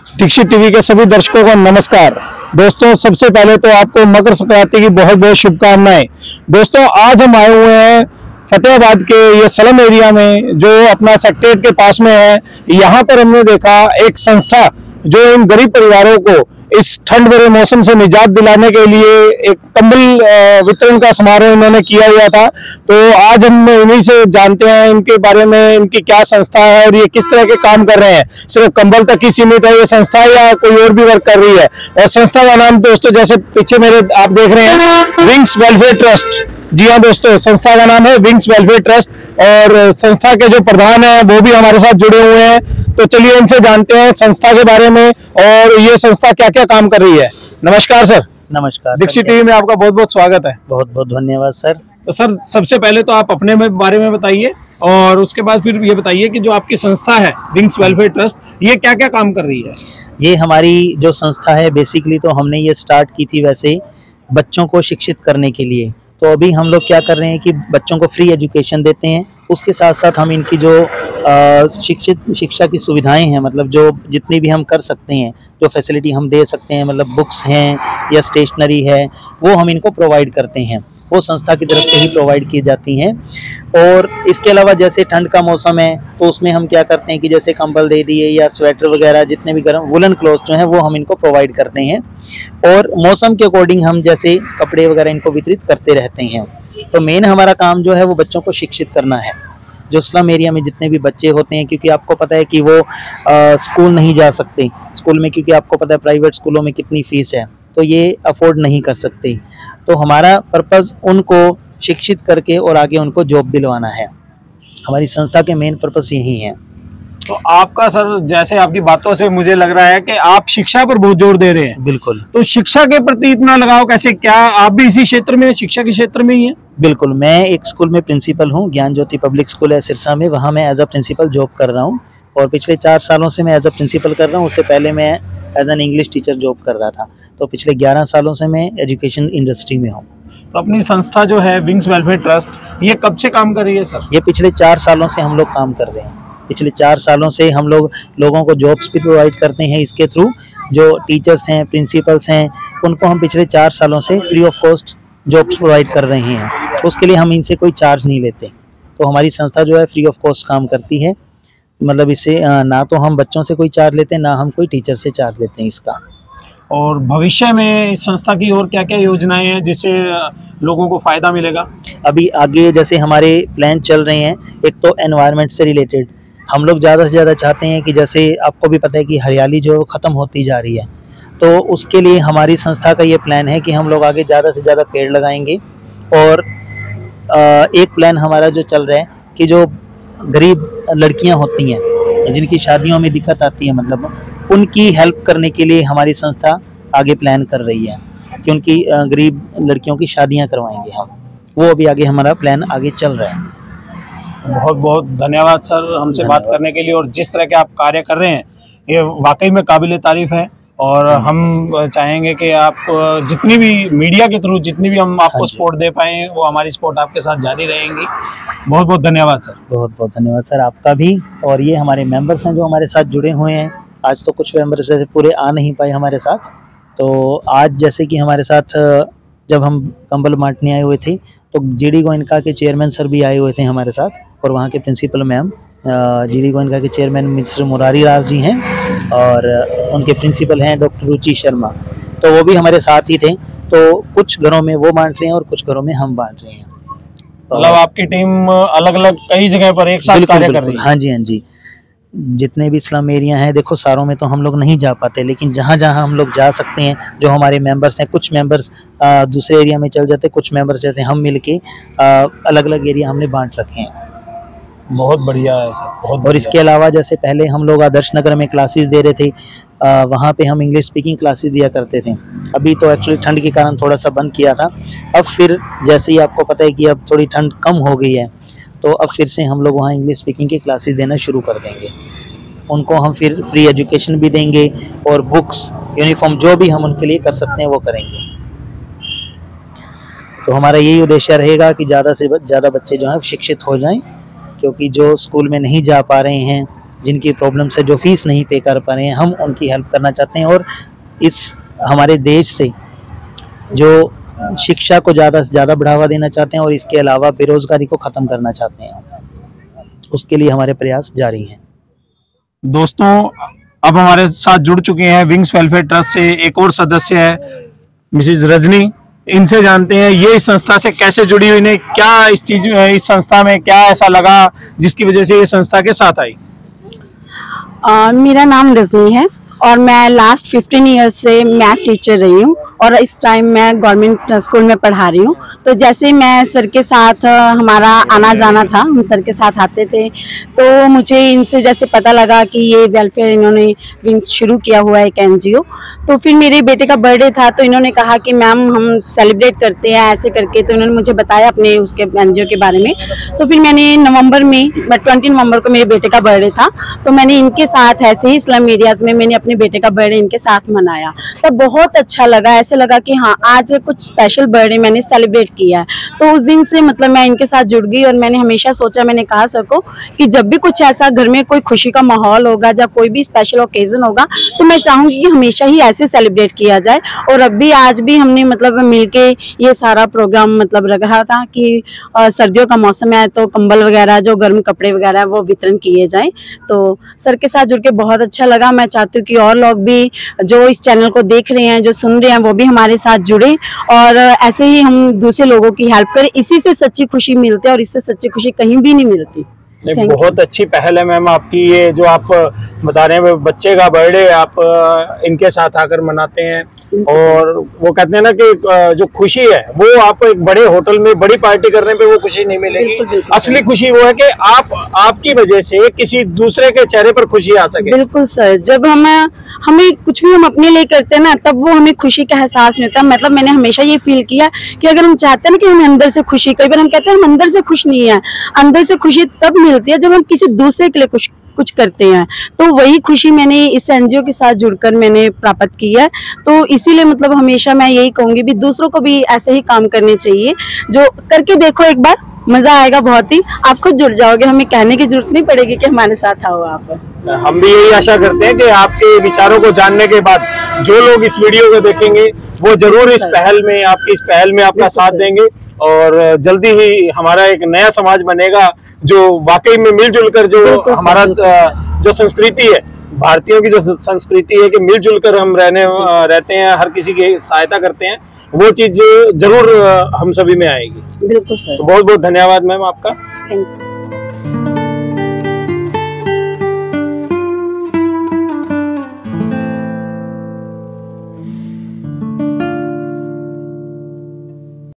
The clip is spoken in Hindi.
दीक्षित टीवी के सभी दर्शकों को नमस्कार। दोस्तों, सबसे पहले तो आपको मकर संक्रांति की बहुत बहुत शुभकामनाएं। दोस्तों, आज हम आए हुए हैं फतेहाबाद के ये स्लम एरिया में, जो अपना सेक्रेटेरिएट के पास में है। यहाँ पर हमने देखा एक संस्था जो इन गरीब परिवारों को इस ठंड भरे मौसम से निजात दिलाने के लिए एक कंबल वितरण का समारोह इन्होंने किया हुआ था। तो आज हम इन्हीं से जानते हैं इनके बारे में, इनकी क्या संस्था है और ये किस तरह के काम कर रहे हैं। सिर्फ कंबल तक ही सीमित है ये संस्था या कोई और भी वर्क कर रही है? और संस्था का नाम दोस्तों, जैसे पीछे मेरे आप देख रहे हैं, विंग्स वेलफेयर ट्रस्ट। जी हाँ दोस्तों, संस्था का नाम है विंग्स वेलफेयर ट्रस्ट और संस्था के जो प्रधान हैं वो भी हमारे साथ जुड़े हुए हैं। तो चलिए इनसे जानते हैं संस्था के बारे में और ये संस्था क्या क्या काम कर रही है। नमस्कार सर। नमस्कार। दीक्षित टीवी में आपका बहुत बहुत स्वागत है। बहुत बहुत धन्यवाद सर। तो सर, सबसे पहले तो आप अपने बारे में बताइए और उसके बाद फिर ये बताइए कि जो आपकी संस्था है विंग्स वेलफेयर ट्रस्ट, ये क्या क्या काम कर रही है। ये हमारी जो संस्था है, बेसिकली तो हमने ये स्टार्ट की थी वैसे बच्चों को शिक्षित करने के लिए। तो अभी हम लोग क्या कर रहे हैं कि बच्चों को फ्री एजुकेशन देते हैं, उसके साथ साथ हम इनकी जो शिक्षा की सुविधाएं हैं, मतलब जो जितनी भी हम कर सकते हैं, जो फैसिलिटी हम दे सकते हैं, मतलब बुक्स हैं या स्टेशनरी है, वो हम इनको प्रोवाइड करते हैं। वो संस्था की तरफ से ही प्रोवाइड की जाती हैं। और इसके अलावा जैसे ठंड का मौसम है तो उसमें हम क्या करते हैं कि जैसे कंबल दे दिए या स्वेटर वगैरह, जितने भी गर्म वुलन क्लॉथ जो हैं वो हम इनको प्रोवाइड करते हैं। और मौसम के अकॉर्डिंग हम जैसे कपड़े वगैरह इनको वितरित करते रहते हैं। तो मेन हमारा काम जो है वो बच्चों को शिक्षित करना है, जो स्लम एरिया में जितने भी बच्चे होते हैं, क्योंकि आपको पता है कि वो स्कूल नहीं जा सकते स्कूल में, क्योंकि आपको पता है प्राइवेट स्कूलों में कितनी फीस है, तो ये अफोर्ड नहीं कर सकते। तो हमारा पर्पज़ उनको शिक्षित करके और आगे उनको जॉब दिलवाना है। हमारी संस्था के मेन पर्पज़ यही है। तो आपका सर, जैसे आपकी बातों से मुझे लग रहा है कि आप शिक्षा पर बहुत जोर दे रहे हैं। बिल्कुल। तो शिक्षा के प्रति इतना लगाव कैसे? क्या आप भी इसी क्षेत्र में, शिक्षा के क्षेत्र में ही हैं? बिल्कुल, मैं एक स्कूल में प्रिंसिपल हूँ, ज्ञान ज्योति पब्लिक स्कूल है सिरसा में, वहाँ मैं एज अ प्रिंसिपल जॉब कर रहा हूँ। और पिछले 4 सालों से मैं एज अ प्रिंसिपल कर रहा हूँ। उससे पहले मैं as an English teacher job कर रहा था। तो पिछले 11 सालों से मैं एजुकेशन इंडस्ट्री में हूँ। तो अपनी संस्था जो है विंग्स वेलफेयर ट्रस्ट, ये कब से काम कर रही है सर? ये पिछले 4 सालों से हम लोग काम कर रहे हैं। पिछले 4 सालों से हम लोग लोगों को जॉब्स भी प्रोवाइड करते हैं इसके थ्रू। जो टीचर्स हैं, प्रिंसिपल्स हैं, उनको हम पिछले 4 सालों से free of cost jobs provide कर रहे हैं। तो उसके लिए हम इनसे कोई चार्ज नहीं लेते। तो हमारी संस्था जो है फ्री ऑफ कॉस्ट काम करती है। मतलब इससे ना तो हम बच्चों से कोई चार्ज लेते हैं, ना हम कोई टीचर से चार्ज लेते हैं इसका। और भविष्य में इस संस्था की और क्या क्या योजनाएं हैं जिससे लोगों को फायदा मिलेगा? अभी आगे जैसे हमारे प्लान चल रहे हैं, एक तो एनवायरनमेंट से रिलेटेड हम लोग ज़्यादा से ज़्यादा चाहते हैं कि जैसे आपको भी पता है कि हरियाली जो ख़त्म होती जा रही है, तो उसके लिए हमारी संस्था का ये प्लान है कि हम लोग आगे ज़्यादा से ज़्यादा पेड़ लगाएंगे। और एक प्लान हमारा जो चल रहा है कि जो गरीब लड़कियां होती हैं जिनकी शादियों में दिक्कत आती है, मतलब उनकी हेल्प करने के लिए हमारी संस्था आगे प्लान कर रही है कि उनकी गरीब लड़कियों की शादियां करवाएंगे हम। वो अभी आगे हमारा प्लान आगे चल रहा है। बहुत बहुत धन्यवाद सर हमसे बात करने के लिए। और जिस तरह के आप कार्य कर रहे हैं ये वाकई में काबिल तारीफ है। और हम चाहेंगे कि आप जितनी भी मीडिया के थ्रू जितनी भी हम आपको सपोर्ट दे पाएँ, वो हमारी सपोर्ट आपके साथ जारी रहेंगी। बहुत बहुत धन्यवाद सर। बहुत बहुत धन्यवाद सर आपका भी। और ये हमारे मेंबर्स हैं जो हमारे साथ जुड़े हुए हैं। आज तो कुछ मेंबर्स जैसे पूरे आ नहीं पाए हमारे साथ, तो आज जैसे कि हमारे साथ जब हम कंबल बांटने आए हुए थे तो जीडी गोयनका के चेयरमैन सर भी आए हुए थे हमारे साथ, और वहाँ के प्रिंसिपल मैम जीडी गोयनका के चेयरमैन मिस्टर मुरारी राज जी हैं, और उनके प्रिंसिपल हैं डॉक्टर रुचि शर्मा, तो वो भी हमारे साथ ही थे। तो कुछ घरों में वो बांट रहे हैं और कुछ घरों में हम बांट रहे हैं। मतलब आपकी टीम अलग अलग कई जगह पर एक साथ कार्य कर रही है? हाँ जी, हाँ जी। जितने भी स्लम एरिया हैं, देखो सारों में तो हम लोग नहीं जा पाते, लेकिन जहाँ जहाँ हम लोग जा सकते हैं, जो हमारे मेंबर्स हैं, कुछ मेंबर्स दूसरे एरिया में चल जाते, कुछ मेंबर्स जैसे हम मिलके अलग अलग एरिया हमने बांट रखे हैं। बहुत बढ़िया है सर, बहुत। और इसके अलावा जैसे पहले हम लोग आदर्श नगर में क्लासेस दे रहे थे, वहाँ पे हम इंग्लिश स्पीकिंग क्लासेस दिया करते थे। अभी तो एक्चुअली ठंड के कारण थोड़ा सा बंद किया था। अब फिर जैसे ही आपको पता है कि अब थोड़ी ठंड कम हो गई है, तो अब फिर से हम लोग वहाँ इंग्लिश स्पीकिंग की क्लासेस देना शुरू कर देंगे। उनको हम फिर फ्री एजुकेशन भी देंगे और बुक्स, यूनिफॉर्म, जो भी हम उनके लिए कर सकते हैं वो करेंगे। तो हमारा यही उद्देश्य रहेगा कि ज़्यादा से ज़्यादा बच्चे जो हैं शिक्षित हो जाएं, क्योंकि जो स्कूल में नहीं जा पा रहे हैं जिनकी प्रॉब्लम से जो फीस नहीं पे कर पा रहे हैं, हम उनकी हेल्प करना चाहते हैं। और इस हमारे देश से जो शिक्षा को ज़्यादा से ज़्यादा बढ़ावा देना चाहते हैं और इसके अलावा बेरोजगारी को ख़त्म करना चाहते हैं, उसके लिए हमारे प्रयास जारी हैं। दोस्तों, अब हमारे साथ जुड़ चुके हैं विंग्स वेलफेयर ट्रस्ट से एक और सदस्य है मिसेज रजनी। इनसे जानते हैं ये इस संस्था से कैसे जुड़ी हुई, इन्हें क्या इस संस्था में क्या ऐसा लगा जिसकी वजह से ये संस्था के साथ आई। मेरा नाम रजनी है और मैं लास्ट 15 ईयर्स से मैथ टीचर रही हूँ और इस टाइम मैं गवर्नमेंट स्कूल में पढ़ा रही हूँ। तो जैसे मैं सर के साथ हमारा आना जाना था, हम सर के साथ आते थे, तो मुझे इनसे जैसे पता लगा कि ये वेलफेयर इन्होंने विंग्स शुरू किया हुआ है एक NGO। तो फिर मेरे बेटे का बर्थडे था तो इन्होंने कहा कि मैम हम सेलिब्रेट करते हैं ऐसे करके, तो इन्होंने मुझे बताया अपने उसके NGO के बारे में। तो फिर मैंने नवंबर में 20 नवंबर को मेरे बेटे का बर्थडे था, तो मैंने इनके साथ ऐसे ही स्लम एरियाज में मैंने अपने बेटे का बर्थडे इनके साथ मनाया। तो बहुत अच्छा लगा, ऐसे लगा कि हाँ आज कुछ स्पेशल बर्थडे मैंने सेलिब्रेट किया है। तो उस दिन से मतलब मैं इनके साथ जुड़ गई और मैंने हमेशा सोचा, मैंने कहा सर को कि जब भी कुछ ऐसा घर में कोई खुशी का माहौल होगा या कोई भी स्पेशल ओकेजन होगा तो मैं चाहूंगी कि हमेशा ही ऐसे सेलिब्रेट किया जाए। और अब भी आज भी हमने मतलब मिलके ये सारा प्रोग्राम मतलब रखा था कि सर्दियों का मौसम है तो कंबल वगैरह जो गर्म कपड़े वगैरह वो वितरण किए जाए। तो सर के साथ जुड़ के बहुत अच्छा लगा। मैं चाहती हूँ कि और लोग भी जो इस चैनल को देख रहे हैं, जो सुन रहे हैं, वो भी हमारे साथ जुड़े और ऐसे ही हम दूसरे लोगों की हेल्प करें। इसी से सच्ची खुशी मिलती है और इससे सच्ची खुशी कहीं भी नहीं मिलती। बहुत अच्छी पहल है मैम आपकी, ये जो आप बता रहे हैं बच्चे का बर्थडे आप इनके साथ आकर मनाते हैं। और वो कहते हैं ना कि जो खुशी है वो आप एक बड़े होटल में बड़ी पार्टी करने पे वो खुशी नहीं मिलेगी। असली खुशी वो है कि आपकी वजह से किसी दूसरे के चेहरे पर खुशी आ सके। बिल्कुल सर, जब हमें कुछ भी हम अपने लिए करते हैं ना तब वो हमें खुशी का एहसास मिलता है। मतलब मैंने हमेशा ये फील किया कि अगर हम चाहते हैं ना कि हम अंदर से खुशी, कई बार हम कहते हैं हम अंदर से खुश नहीं है, अंदर से खुशी तब मिलती है जब हम किसी दूसरे के लिए कुछ करते हैं। तो वही खुशी मैंने इस NGO के साथ जुड़कर मैंने प्राप्त की है। तो इसीलिए मतलब हमेशा मैं यही कहूंगी भी दूसरों को भी ऐसे ही काम करने चाहिए। जो करके देखो एक बार, मजा आएगा बहुत ही, आप खुद जुड़ जाओगे, हमें कहने की जरूरत नहीं पड़ेगी कि हमारे साथ आओ आप। हम भी यही आशा करते हैं कि आपके विचारों को जानने के बाद जो लोग इस वीडियो को देखेंगे वो जरूर इस पहल में, आपकी इस पहल में आपका साथ देंगे और जल्दी ही हमारा एक नया समाज बनेगा जो वाकई में मिलजुल कर, जो हमारा जो संस्कृति है, भारतीयों की जो संस्कृति है कि मिलजुल कर हम रहते हैं, हर किसी की सहायता करते हैं, वो चीज जरूर हम सभी में आएगी। बिल्कुल सर। तो बहुत बहुत धन्यवाद मैम आपका। थैंक्स।